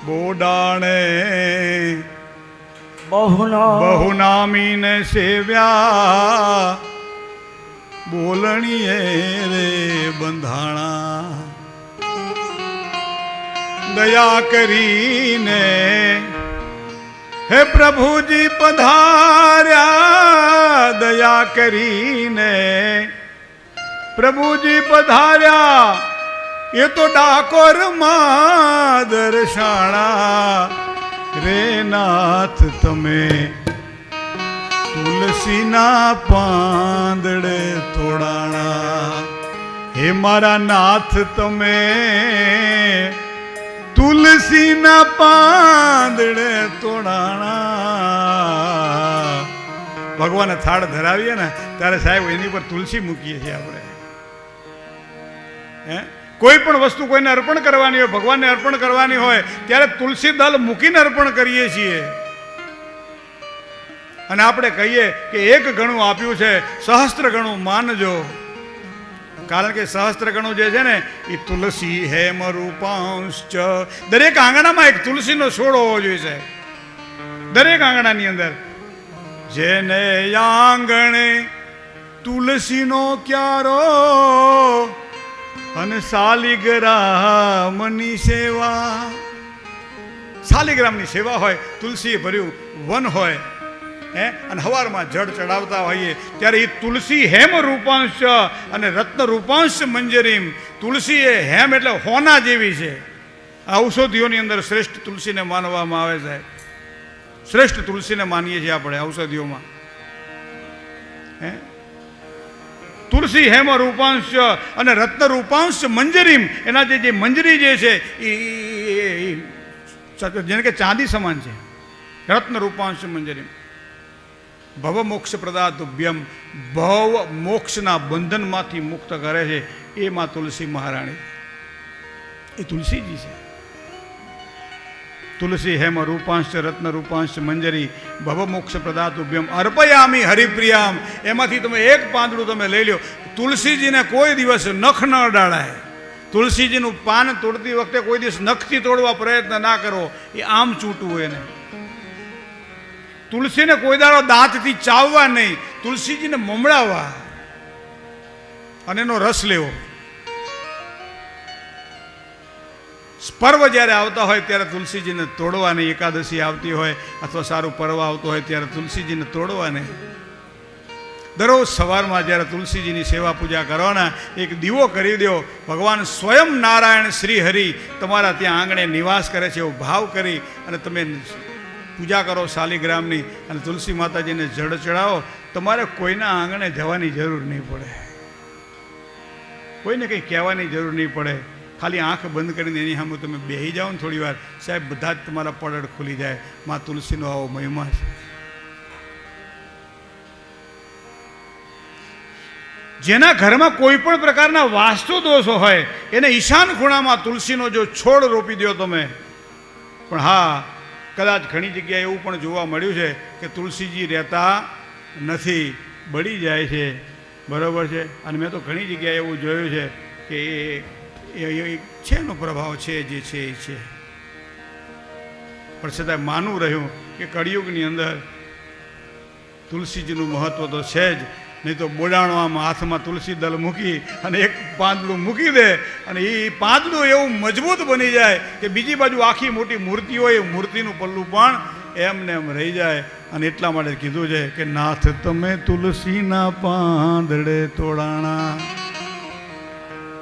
બોડાણે બહુનામીને સેવ્યા બોલણીએ રે બંધાણા દયા કરીને હે પ્રભુજી પધાર્યા દયા કરીને પ્રભુજી પધાર્યા એ તો ડાકોરમાં દર્શાણા રે નાથ તમે તુલસીના પાંદડે તોડાણા હે મારા નાથ તમે તુલસીના પાંદડે તોડાણા ભગવાને થાળ ધરાવીએ ને ત્યારે સાહેબ એની પર તુલસી મૂકીએ છીએ આપણે હે કોઈ પણ વસ્તુ કોઈને અર્પણ કરવાની હોય ભગવાનને અર્પણ કરવાની હોય ત્યારે તુલસી દળ મૂકીને અર્પણ કરીએ છીએ અને આપણે કહીએ કે એક ગણું આપ્યું છે સહસ્ત્ર ગણું માનજો કારણ કે સહસ્ત્ર ગણું જે છે ને એ તુલસી હેમ રૂપાંશ દરેક આંગણામાં એક તુલસીનો છોડ હોવો જોઈએ દરેક આંગણાની અંદર જેને આંગણે તુલસીનો ક્યારો અને શાલિગ્રામની સેવા શાલિગ્રામની સેવા હોય તુલસી ભર્યું વન હોય હે અને હવારમાં જળ ચડાવતા હોઈએ ત્યારે એ તુલસી હેમ રૂપાંશ અને રત્ન રૂપાંશ મંજરીમ તુલસી એ હેમ એટલે હોના જેવી છે ઔષધિઓની અંદર શ્રેષ્ઠ તુલસીને માનવામાં આવે છે શ્રેષ્ઠ તુલસીને માનીએ છીએ આપણે ઔષધિઓમાં હે તુલસી હેમ રૂપાંશ અને રત્ન રૂપાંશ મંજરીમ એના જે મંજરી જે છે એ જેને કે ચાંદી સમાન છે રત્ન રૂપાંશ મંજરીમ ભવ મોક્ષ પ્રદાતુભ્યમ ભવ મોક્ષના બંધનમાંથી મુક્ત કરે છે એ માં તુલસી મહારાણી એ તુલસીજી છે તુલસી હેમ રૂપાંશ રત્ન રૂપાંશ મંજરી ભવ મોક્ષ પ્રદાતુભ્યમ અર્પયામી હરિપ્રિયામ એમાંથી તમે એક પાંદડું તમે લઈ લો તુલસીજીને કોઈ દિવસ નખ ન અડાડાય તુલસીજીનું પાન તોડતી વખતે કોઈ દિવસ નખથી તોડવા પ્રયત્ન ના કરો એ આમ ચૂંટવું એને તુલસીને કોઈ દાડો દાંતથી ચાવવા નહીં તુલસીજીને મમડાવવા અને એનો રસ લેવો પર્વ જ્યારે આવતા હોય ત્યારે તુલસીજીને તોડવા નહીં એકાદશી આવતી હોય અથવા સારું પર્વ આવતો હોય ત્યારે તુલસીજીને તોડવા નહીં દરરોજ સવારમાં જ્યારે તુલસીજીની સેવા પૂજા કરવાના એક દીવો કરી દો ભગવાન સ્વયં નારાયણ શ્રી હરિ તમારા ત્યાં આંગણે નિવાસ કરે છે એવો ભાવ કરી અને તમે પૂજા કરો શાલિગ્રામની અને તુલસી માતાજીને જળ ચડાવો તમારે કોઈના આંગણે જવાની જરૂર નહીં પડે કોઈને કંઈ કહેવાની જરૂર નહીં પડે ખાલી આંખ બંધ કરીને એની સામે તમે બેસી જાઓ ને થોડી વાર સાહેબ બધા જ તમારા પડડ ખુલી જાય માં તુલસીનો આવો મહિમા છે જેના ઘરમાં કોઈ પણ પ્રકારના વાસ્તુ દોષો હોય એને ઈશાન ખૂણામાં તુલસીનો જો છોડ રોપી દો તમે પણ હા કદાચ ઘણી જગ્યાએ એવું પણ જોવા મળ્યું છે કે તુલસીજી રહેતા નથી બળી જાય છે બરાબર છે અને મેં તો ઘણી જગ્યાએ એવું જોયું છે કે એ છે એનો પ્રભાવ છે જે છે એ છે પણ છતાં માનવું રહ્યું કે કળિયુગની અંદર તુલસીજીનું મહત્વ તો છે જ નહીં તો બોડાણો આમ હાથમાં તુલસી દળ મૂકી અને એક પાંદડું મૂકી દે અને એ પાંદડું એવું મજબૂત બની જાય કે બીજી બાજુ આખી મોટી મૂર્તિ હોય એ મૂર્તિનું પલ્લું પણ એમને એમ રહી જાય અને એટલા માટે કીધું છે કે નાથ તમે તુલસીના પાંદડે તોડાણા